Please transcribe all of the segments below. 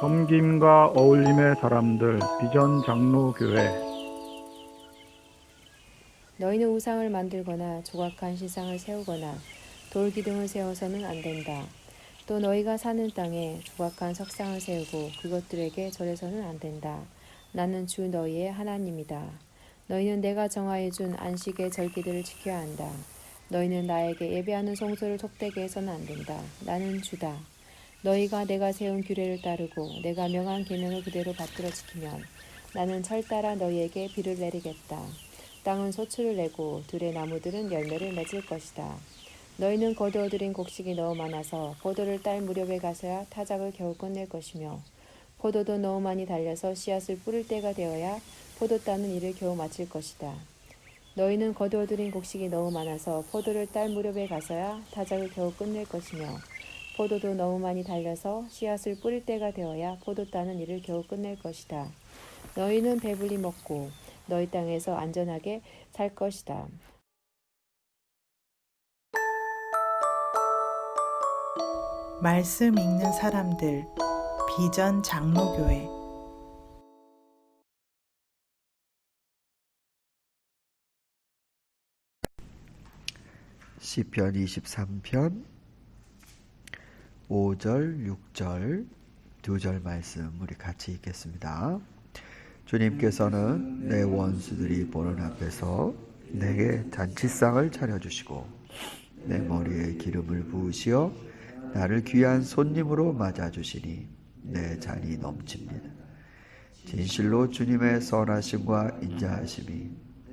섬김과 어울림의 사람들 비전 장로교회. 너희는 우상을 만들거나 조각한 신상을 세우거나 돌기둥을 세워서는 안 된다. 또 너희가 사는 땅에 조각한 석상을 세우고 그것들에게 절해서는 안 된다. 나는 주 너희의 하나님이다. 너희는 내가 정하여 준 안식의 절기들을 지켜야 한다. 너희는 나에게 예배하는 성소를 속되게 해서는 안 된다. 나는 주다. 너희가 내가 세운 규례를 따르고 내가 명한 계명을 그대로 받들어 지키면 나는 철따라 너희에게 비를 내리겠다. 땅은 소출을 내고 들의 나무들은 열매를 맺을 것이다. 너희는 거두어들인 곡식이 너무 많아서 포도를 딸 무렵에 가서야 타작을 겨우 끝낼 것이며 포도도 너무 많이 달려서 씨앗을 뿌릴 때가 되어야 포도 따는 일을 겨우 마칠 것이다. 너희는 거두어들인 곡식이 너무 많아서 포도를 딸 무렵에 가서야 타작을 겨우 끝낼 것이며 포도도 너무 많이 달려서 씨앗을 뿌릴 때가 되어야 포도 따는 일을 겨우 끝낼 것이다. 너희는 배불리 먹고 너희 땅에서 안전하게 살 것이다. 말씀 읽는 사람들 비전 장로교회. 시편 23편 5절, 6절 두 절 말씀 우리 같이 읽겠습니다. 주님께서는 내 원수들이 보는 앞에서 내게 잔치상을 차려주시고 내 머리에 기름을 부으시어 나를 귀한 손님으로 맞아주시니 내 잔이 넘칩니다. 진실로 주님의 선하심과 인자하심이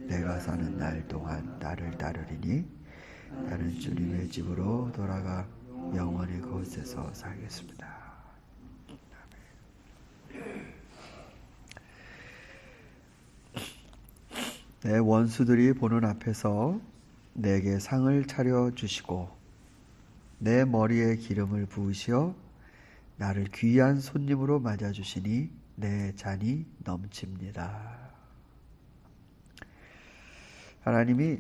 내가 사는 날 동안 나를 따르리니 나는 주님의 집으로 돌아가 영원히 그곳에서 살겠습니다. 내 원수들이 보는 앞에서 내게 상을 차려주시고 내 머리에 기름을 부으시어 나를 귀한 손님으로 맞아주시니 내 잔이 넘칩니다. 하나님이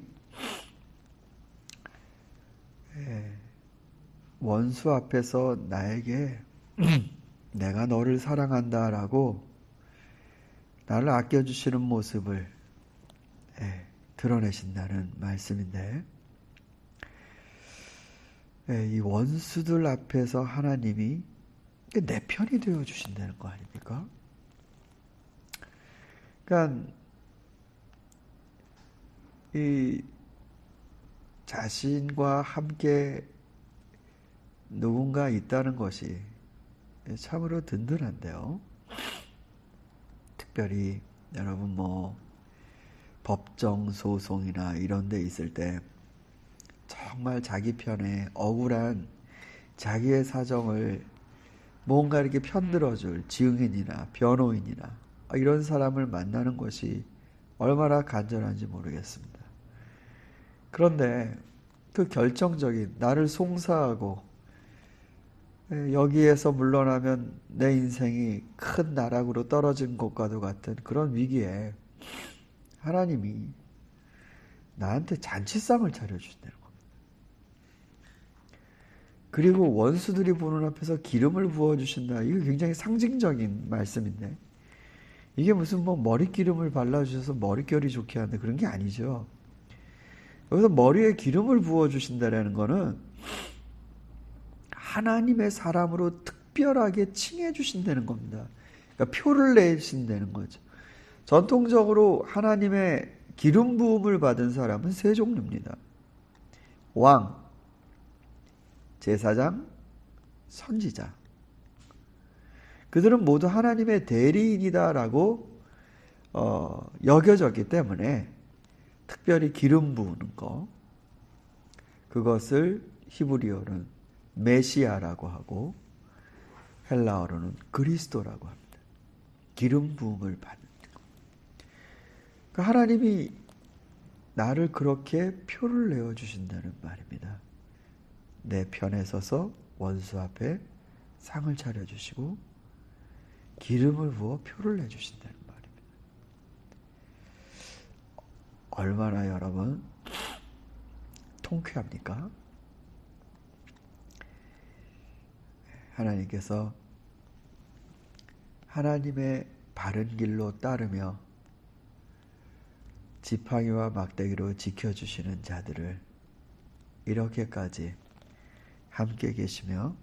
원수 앞에서 나에게 내가 너를 사랑한다라고 나를 아껴주시는 모습을 드러내신다는 말씀인데, 이 원수들 앞에서 하나님이 내 편이 되어주신다는 거 아닙니까? 그러니까 이 자신과 함께 누군가 있다는 것이 참으로 든든한데요. 특별히 여러분 법정 소송이나 이런 데 있을 때 정말 자기 편에 억울한 자기의 사정을 뭔가 이렇게 편들어줄 증인이나 변호인이나 이런 사람을 만나는 것이 얼마나 간절한지 모르겠습니다. 그런데 그 결정적인 나를 송사하고 여기에서 물러나면 내 인생이 큰 나락으로 떨어진 것과도 같은 그런 위기에 하나님이 나한테 잔치상을 차려주신다는 겁니다. 그리고 원수들이 보는 앞에서 기름을 부어주신다. 이거 굉장히 상징적인 말씀인데, 이게 무슨 머리기름을 발라주셔서 머릿결이 좋게 한다 그런 게 아니죠. 여기서 머리에 기름을 부어주신다는 거는 하나님의 사람으로 특별하게 칭해 주신다는 겁니다. 그러니까 표를 내신다는 거죠. 전통적으로 하나님의 기름 부음을 받은 사람은 세 종류입니다. 왕, 제사장, 선지자. 그들은 모두 하나님의 대리인이다라고 여겨졌기 때문에 특별히 기름 부으는 거, 그것을 히브리어는 메시아라고 하고 헬라어로는 그리스도라고 합니다. 기름 부음을 받는 것. 그러니까 하나님이 나를 그렇게 표를 내어주신다는 말입니다. 내 편에 서서 원수 앞에 상을 차려주시고 기름을 부어 표를 내주신다는 말입니다. 얼마나 여러분 통쾌합니까? 하나님께서 하나님의 바른 길로 따르며 지팡이와 막대기로 지켜주시는 자들을 이렇게까지 함께 계시며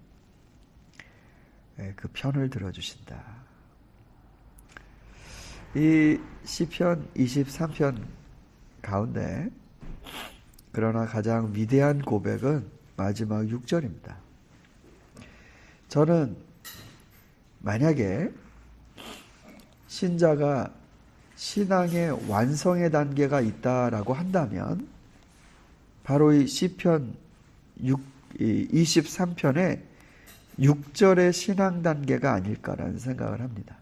그 편을 들어주신다. 이 시편 23편 가운데 그러나 가장 위대한 고백은 마지막 6절입니다. 저는 만약에 신자가 신앙의 완성의 단계가 있다라고 한다면 바로 이 시편 23편의 6절의 신앙 단계가 아닐까라는 생각을 합니다.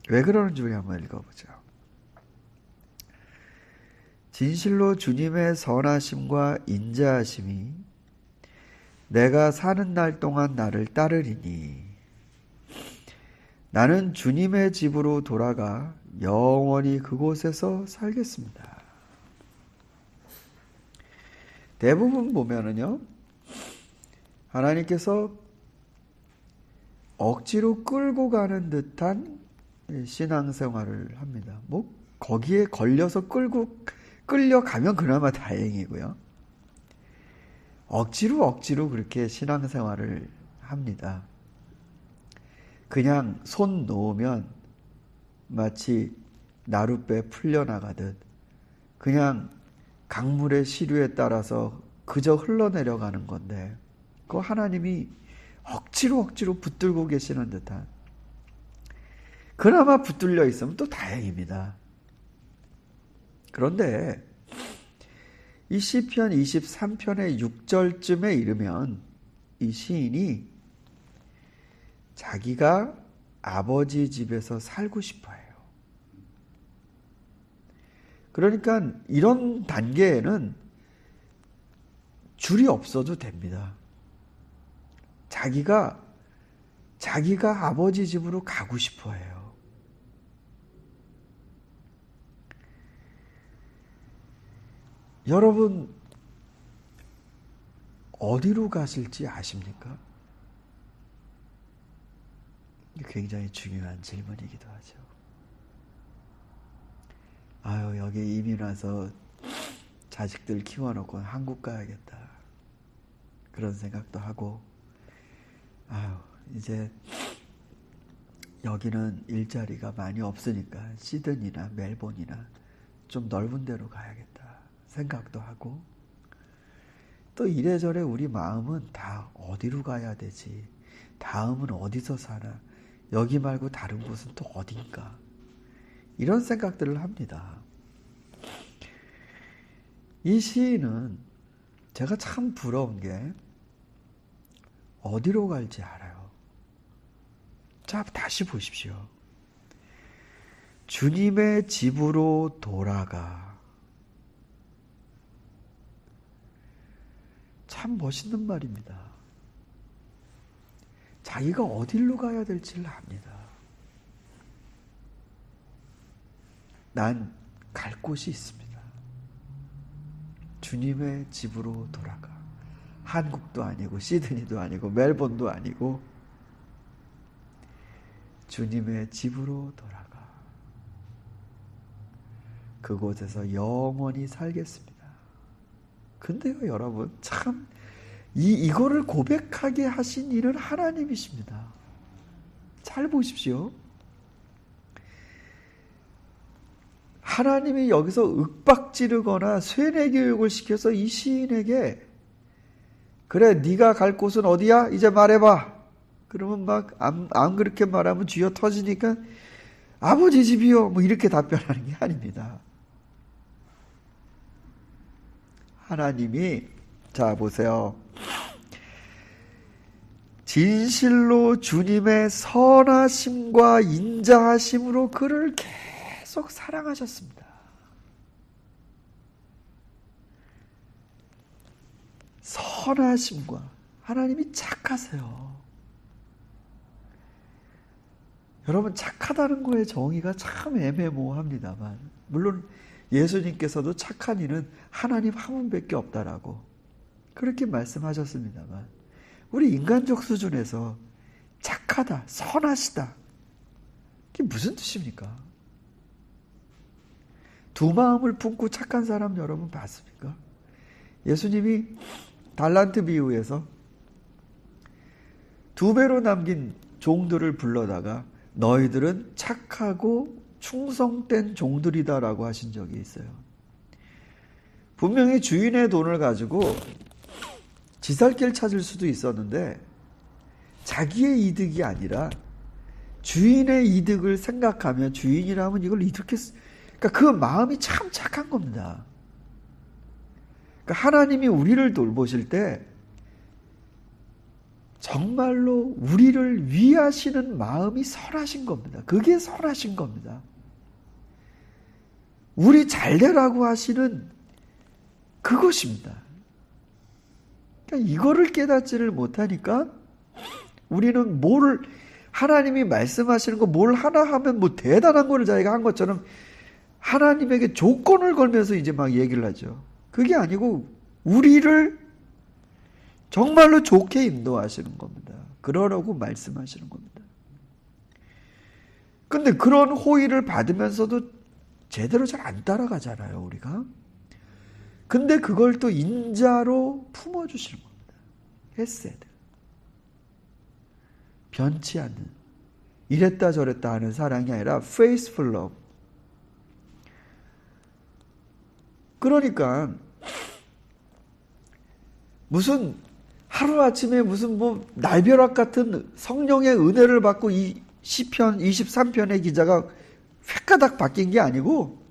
왜 그러는지 우리 한번 읽어보죠. 진실로 주님의 선하심과 인자하심이 내가 사는 날 동안 나를 따르리니 나는 주님의 집으로 돌아가 영원히 그곳에서 살겠습니다. 대부분 보면은요, 하나님께서 억지로 끌고 가는 듯한 신앙생활을 합니다. 뭐 거기에 걸려서 끌려가면 그나마 다행이고요. 억지로 그렇게 신앙생활을 합니다. 그냥 손 놓으면 마치 나룻배 풀려나가듯 그냥 강물의 시류에 따라서 그저 흘러내려가는 건데 그 하나님이 억지로 붙들고 계시는 듯한, 그나마 붙들려 있으면 또 다행입니다. 그런데 이 시편 23편의 6절쯤에 이르면 이 시인이 자기가 아버지 집에서 살고 싶어 해요. 그러니까 이런 단계에는 줄이 없어도 됩니다. 자기가 아버지 집으로 가고 싶어 해요. 여러분, 어디로 가실지 아십니까? 굉장히 중요한 질문이기도 하죠. 아유, 여기 이민 와서 자식들 키워놓고 한국 가야겠다, 그런 생각도 하고, 아유, 이제 여기는 일자리가 많이 없으니까 시드니나 멜본이나 좀 넓은 데로 가야겠다 생각도 하고, 또 이래저래 우리 마음은 다 어디로 가야 되지, 다음은 어디서 살아, 여기 말고 다른 곳은 또 어딘가, 이런 생각들을 합니다. 이 시인은 제가 참 부러운 게 어디로 갈지 알아요. 자, 다시 보십시오. 주님의 집으로 돌아가. 참 멋있는 말입니다. 자기가 어디로 가야 될지를 압니다. 난 갈 곳이 있습니다. 주님의 집으로 돌아가. 한국도 아니고 시드니도 아니고 멜본도 아니고 주님의 집으로 돌아가. 그곳에서 영원히 살겠습니다. 근데요, 여러분, 참 이거를 고백하게 하신 이는 하나님이십니다. 잘 보십시오. 하나님이 여기서 윽박지르거나 쇠뇌교육을 시켜서 이 시인에게, 그래, 네가 갈 곳은 어디야? 이제 말해봐. 그러면 막 안 그렇게 말하면 쥐어 터지니까 아버지 집이요, 뭐 이렇게 답변하는 게 아닙니다. 하나님이, 자 보세요, 진실로 주님의 선하심과 인자하심으로 그를 계속 사랑하셨습니다. 선하심과, 하나님이 착하세요. 여러분, 착하다는 거의 정의가 참 애매모호합니다만, 물론 예수님께서도 착한 이는 하나님 한 분밖에 없다라고 그렇게 말씀하셨습니다만, 우리 인간적 수준에서 착하다, 선하시다, 이게 무슨 뜻입니까? 두 마음을 품고 착한 사람 여러분 봤습니까? 예수님이 달란트 비유에서 2배로 남긴 종들을 불러다가 너희들은 착하고 충성된 종들이다라고 하신 적이 있어요. 분명히 주인의 돈을 가지고 지살길 찾을 수도 있었는데 자기의 이득이 아니라 주인의 이득을 생각하며 주인이라면 이걸 이렇게 그러니까 그 마음이 참 착한 겁니다. 그러니까 하나님이 우리를 돌보실 때 정말로 우리를 위하시는 마음이 선하신 겁니다. 그게 선하신 겁니다. 우리 잘 되라고 하시는 그것입니다. 그러니까 이거를 깨닫지를 못하니까 우리는 하나님이 말씀하시는 거 뭘 하나 하면 뭐 대단한 거를 자기가 한 것처럼 하나님에게 조건을 걸면서 이제 막 얘기를 하죠. 그게 아니고 우리를 정말로 좋게 인도하시는 겁니다. 그러라고 말씀하시는 겁니다. 근데 그런 호의를 받으면서도 제대로 잘 안 따라가잖아요, 우리가. 근데 그걸 또 인자로 품어주시는 겁니다. 헤세드. 변치 않는, 이랬다 저랬다 하는 사랑이 아니라 faithful love. 그러니까 무슨 하루아침에 무슨 뭐 날벼락 같은 성령의 은혜를 받고 이 시편 23편의 기자가 획가닥 바뀐 게 아니고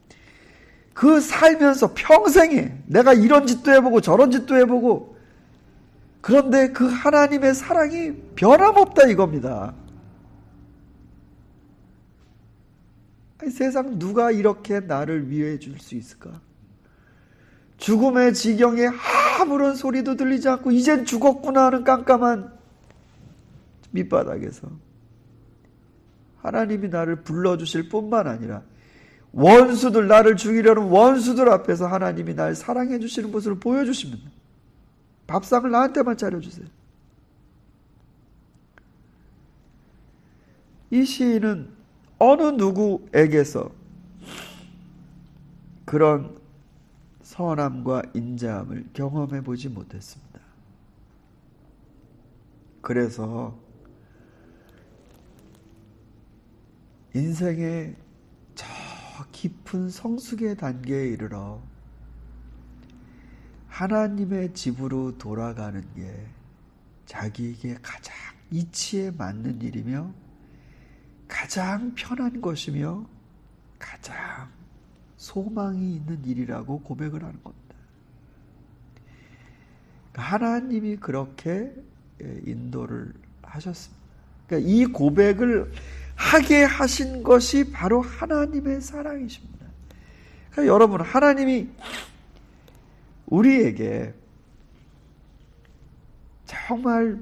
그 살면서 평생에 내가 이런 짓도 해보고 저런 짓도 해보고 그런데 그 하나님의 사랑이 변함없다 이겁니다. 아니, 세상 누가 이렇게 나를 위해 줄 수 있을까? 죽음의 지경에 아무런 소리도 들리지 않고 이젠 죽었구나 하는 깜깜한 밑바닥에서 하나님이 나를 불러주실 뿐만 아니라 원수들, 나를 죽이려는 원수들 앞에서 하나님이 날 사랑해 주시는 것을 보여주십니다. 밥상을 나한테만 차려주세요. 이 시인은 어느 누구에게서 그런 선함과 인자함을 경험해 보지 못했습니다. 그래서 인생의 저 깊은 성숙의 단계에 이르러 하나님의 집으로 돌아가는 게 자기에게 가장 이치에 맞는 일이며 가장 편한 것이며 가장 소망이 있는 일이라고 고백을 하는 겁니다. 하나님이 그렇게 인도를 하셨습니다. 그러니까 이 고백을 하게 하신 것이 바로 하나님의 사랑이십니다. 그러니까 여러분, 하나님이 우리에게 정말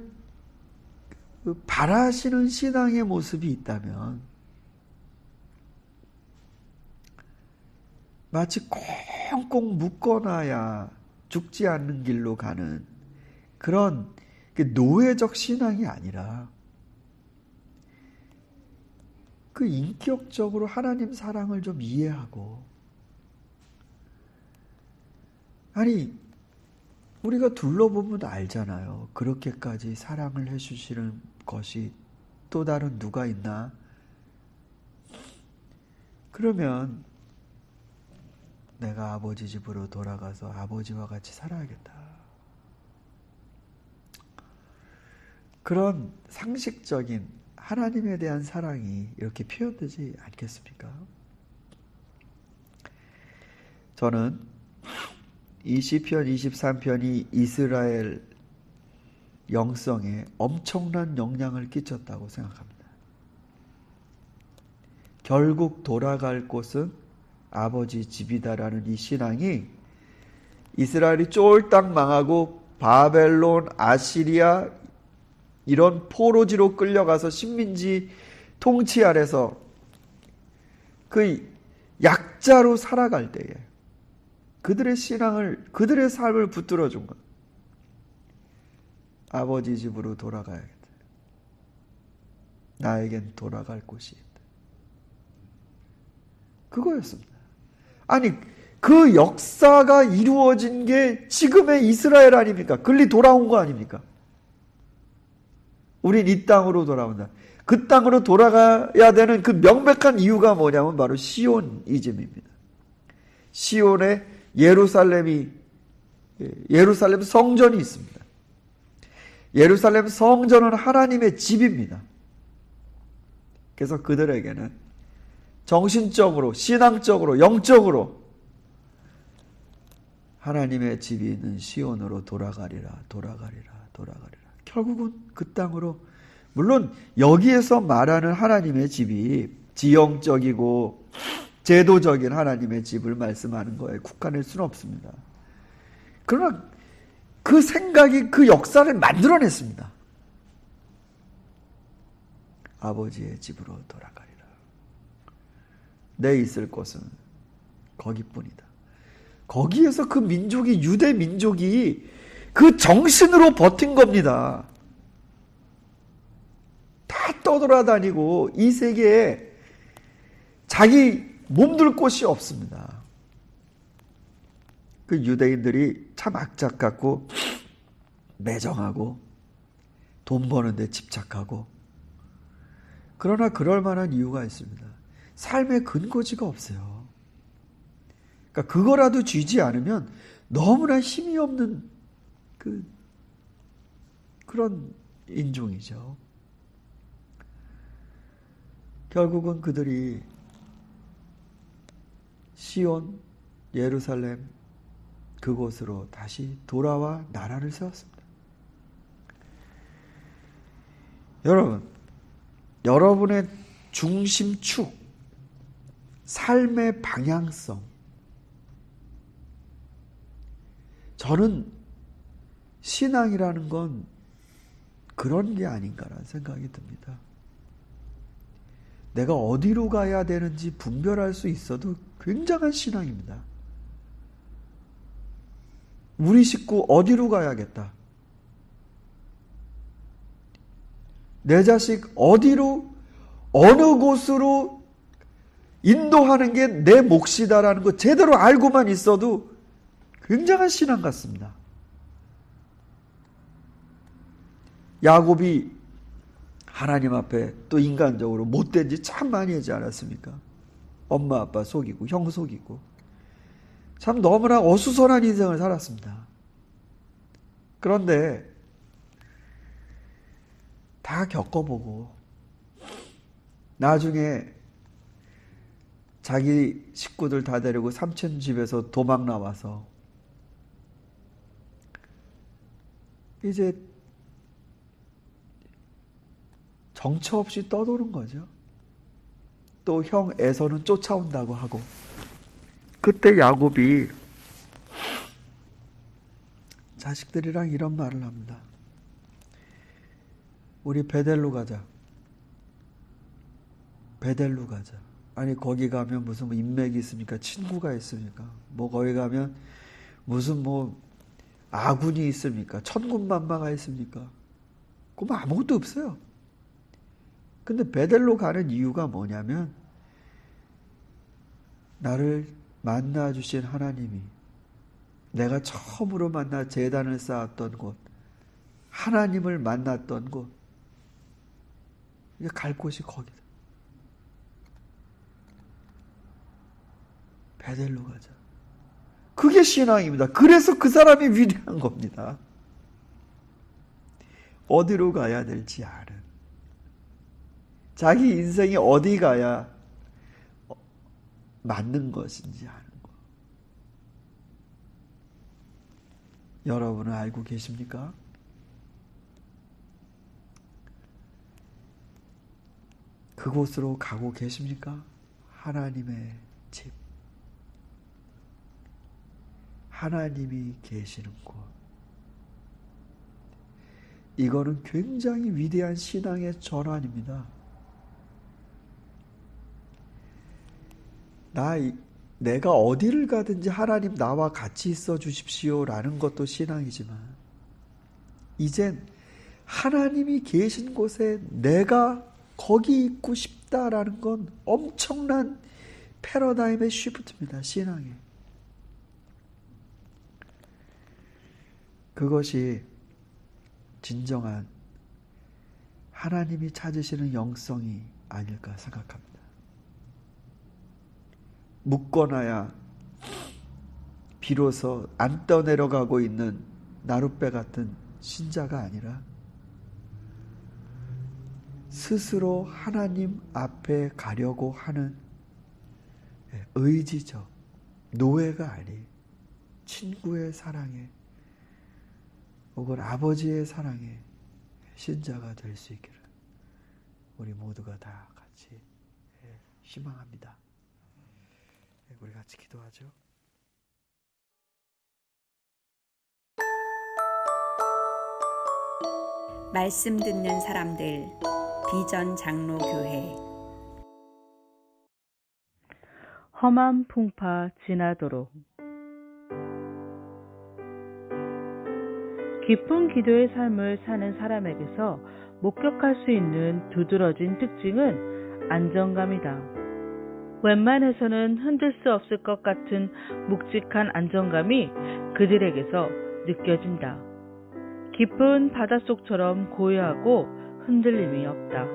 바라시는 신앙의 모습이 있다면 마치 꽁꽁 묶어놔야 죽지 않는 길로 가는 그런 노예적 신앙이 아니라 그 인격적으로 하나님 사랑을 좀 이해하고, 아니 우리가 둘러보면 알잖아요. 그렇게까지 사랑을 해주시는 것이 또 다른 누가 있나? 그러면 내가 아버지 집으로 돌아가서 아버지와 같이 살아야겠다. 그런 상식적인 하나님에 대한 사랑이 이렇게 표현되지 않겠습니까? 저는 이 시편 23편이 이스라엘 영성에 엄청난 영향을 끼쳤다고 생각합니다. 결국 돌아갈 곳은 아버지 집이다라는 이 신앙이 이스라엘이 쫄딱 망하고 바벨론, 아시리아 이런 포로지로 끌려가서 식민지 통치 아래서 그 약자로 살아갈 때에 그들의 신앙을, 그들의 삶을 붙들어 준 것. 아버지 집으로 돌아가야겠다. 나에겐 돌아갈 곳이 있다. 그거였습니다. 아니, 그 역사가 이루어진 게 지금의 이스라엘 아닙니까? 글리 돌아온 거 아닙니까? 우린 이 땅으로 돌아온다. 그 땅으로 돌아가야 되는 그 명백한 이유가 뭐냐면 바로 시온이즘입니다. 시온에 예루살em 성전이 있습니다. 예루살렘 성전은 하나님의 집입니다. 그래서 그들에게는 정신적으로, 신앙적으로, 영적으로 하나님의 집이 있는 시온으로 돌아가리라. 결국은 그 땅으로, 물론 여기에서 말하는 하나님의 집이 지형적이고 제도적인 하나님의 집을 말씀하는 거에 국한할 수는 없습니다. 그러나 그 생각이 그 역사를 만들어냈습니다. 아버지의 집으로 돌아가리라. 내 있을 곳은 거기뿐이다. 거기에서 그 민족이, 유대 민족이 그 정신으로 버틴 겁니다. 다 떠돌아다니고 이 세계에 자기 몸둘 곳이 없습니다. 그 유대인들이 참 악착 같고 매정하고 돈 버는 데 집착하고, 그러나 그럴 만한 이유가 있습니다. 삶의 근거지가 없어요. 그러니까 그거라도 쥐지 않으면 너무나 힘이 없는 그런 인종이죠. 결국은 그들이 시온, 예루살렘 그곳으로 다시 돌아와 나라를 세웠습니다. 여러분의 중심축, 삶의 방향성, 저는 신앙이라는 건 그런 게 아닌가라는 생각이 듭니다. 내가 어디로 가야 되는지 분별할 수 있어도 굉장한 신앙입니다. 우리 식구 어디로 가야겠다. 내 자식 어디로, 어느 곳으로 인도하는 게 내 몫이다라는 거 제대로 알고만 있어도 굉장한 신앙 같습니다. 야곱이 하나님 앞에 또 인간적으로 못된 짓 참 많이 하지 않았습니까? 엄마 아빠 속이고 형 속이고 참 너무나 어수선한 인생을 살았습니다. 그런데 다 겪어보고 나중에 자기 식구들 다 데리고 삼촌 집에서 도망 나와서 이제 정처 없이 떠도는 거죠. 또 형 에서는 쫓아온다고 하고, 그때 야곱이 자식들이랑 이런 말을 합니다. 우리 베델로 가자. 베델로 가자. 아니 거기 가면 무슨 인맥이 있습니까? 친구가 있습니까? 뭐 거기 가면 무슨 아군이 있습니까? 천군만마가 있습니까? 그거 아무것도 없어요. 근데 베델로 가는 이유가 뭐냐면 나를 만나주신 하나님이, 내가 처음으로 만나 제단을 쌓았던 곳, 하나님을 만났던 곳, 이제 갈 곳이 거기다. 베델로 가자. 그게 신앙입니다. 그래서 그 사람이 위대한 겁니다. 어디로 가야 될지 아는, 자기 인생이 어디 가야 맞는 것인지 아는 것. 여러분은 알고 계십니까? 그곳으로 가고 계십니까? 하나님의 집, 하나님이 계시는 곳. 이거는 굉장히 위대한 신앙의 전환입니다. 내가 어디를 가든지 하나님 나와 같이 있어 주십시오라는 것도 신앙이지만, 이젠 하나님이 계신 곳에 내가 거기 있고 싶다라는 건 엄청난 패러다임의 쉬프트입니다. 신앙에. 그것이 진정한 하나님이 찾으시는 영성이 아닐까 생각합니다. 묶어놔야 비로소 안 떠내려가고 있는 나룻배 같은 신자가 아니라 스스로 하나님 앞에 가려고 하는 의지죠. 노예가 아닌 친구의 사랑에 혹은 아버지의 사랑에 신자가 될 수 있기를 우리 모두가 다 같이 희망합니다. 우리 같이 기도하죠. 말씀 듣는 사람들 비전 장로교회. 험한 풍파 지나도록. 깊은 기도의 삶을 사는 사람에게서 목격할 수 있는 두드러진 특징은 안정감이다. 웬만해서는 흔들 수 없을 것 같은 묵직한 안정감이 그들에게서 느껴진다. 깊은 바닷속처럼 고요하고 흔들림이 없다.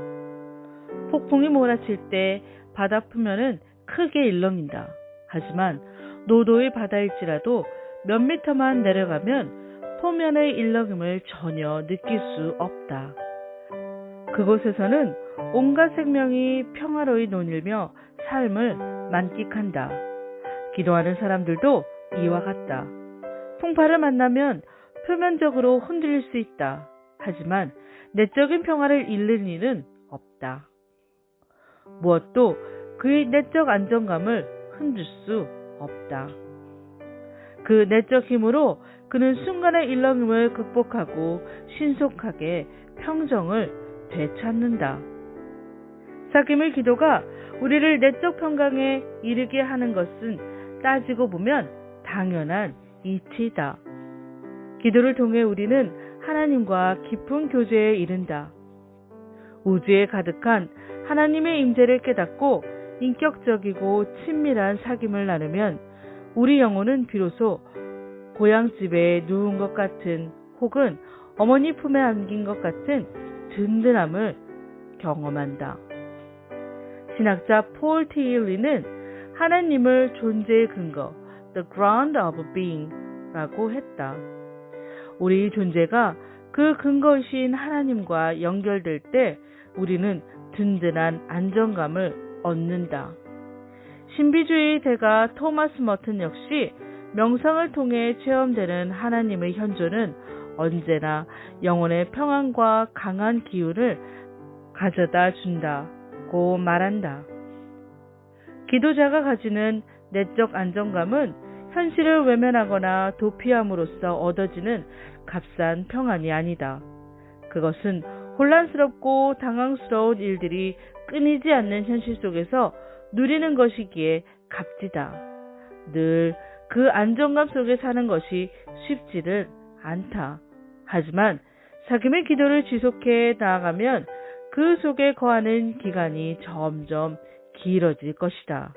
폭풍이 몰아칠 때 바다 표면은 크게 일렁인다. 하지만 노도의 바다일지라도 몇 미터만 내려가면 표면의 일렁임을 전혀 느낄 수 없다. 그곳에서는 온갖 생명이 평화로이 논일며 삶을 만끽한다. 기도하는 사람들도 이와 같다. 풍파를 만나면 표면적으로 흔들릴 수 있다. 하지만 내적인 평화를 잃는 일은 없다. 무엇도 그의 내적 안정감을 흔들 수 없다. 그 내적 힘으로 그는 순간의 일렁임을 극복하고 신속하게 평정을 되찾는다. 사귐의 기도가 우리를 내적 평강에 이르게 하는 것은 따지고 보면 당연한 이치이다. 기도를 통해 우리는 하나님과 깊은 교제에 이른다. 우주에 가득한 하나님의 임재를 깨닫고 인격적이고 친밀한 사귐을 나누면 우리 영혼은 비로소 고향집에 누운 것 같은 혹은 어머니 품에 안긴 것 같은 든든함을 경험한다. 신학자 폴 티일리는 하나님을 존재의 근거, the ground of being 라고 했다. 우리 존재가 그 근거이신 하나님과 연결될 때 우리는 든든한 안정감을 얻는다. 신비주의 대가 토마스 머튼 역시 명상을 통해 체험되는 하나님의 현존은 언제나 영혼의 평안과 강한 기운을 가져다 준다고 말한다. 기도자가 가지는 내적 안정감은 현실을 외면하거나 도피함으로써 얻어지는 값싼 평안이 아니다. 그것은 혼란스럽고 당황스러운 일들이 끊이지 않는 현실 속에서 누리는 것이기에 값지다. 늘 그 안정감 속에 사는 것이 쉽지는 않다. 하지만 사귐의 기도를 지속해 나아가면 그 속에 거하는 기간이 점점 길어질 것이다.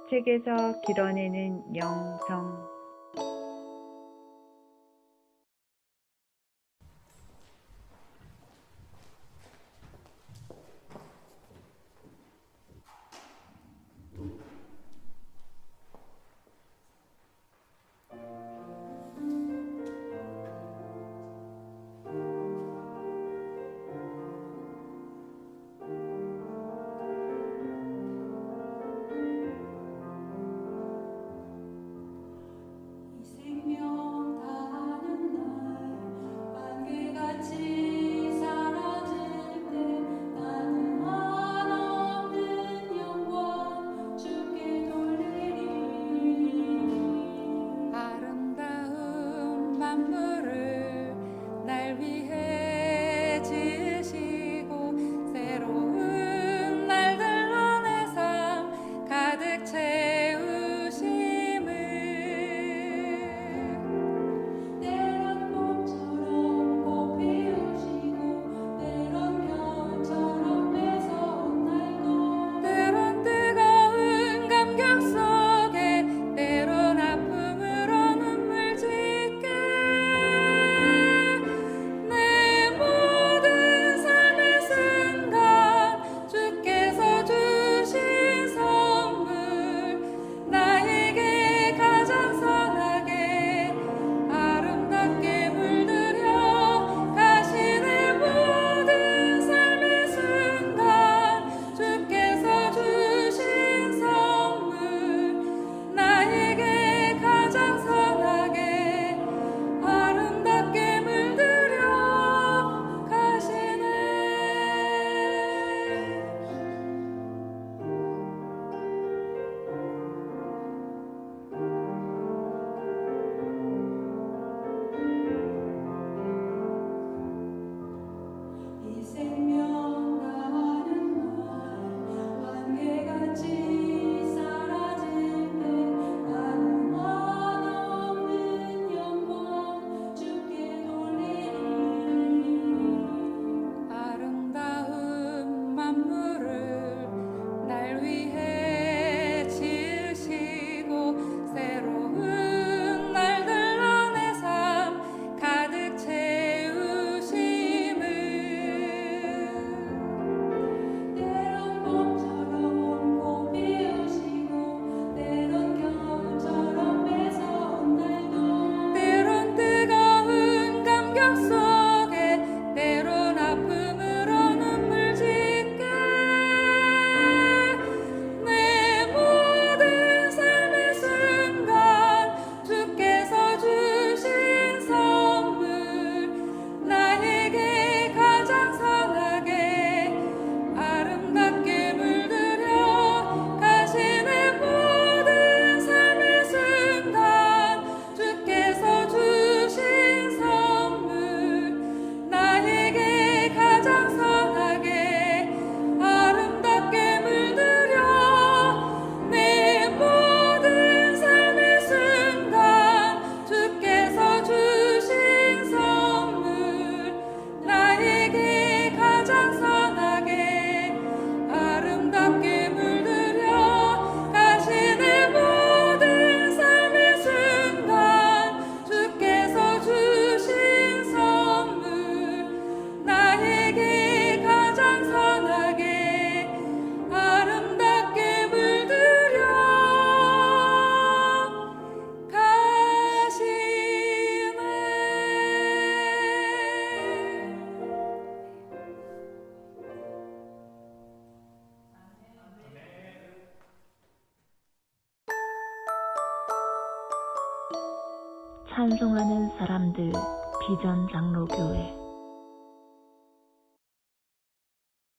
책에서 길어내는 영성. 찬송하는 사람들 비전 장로교회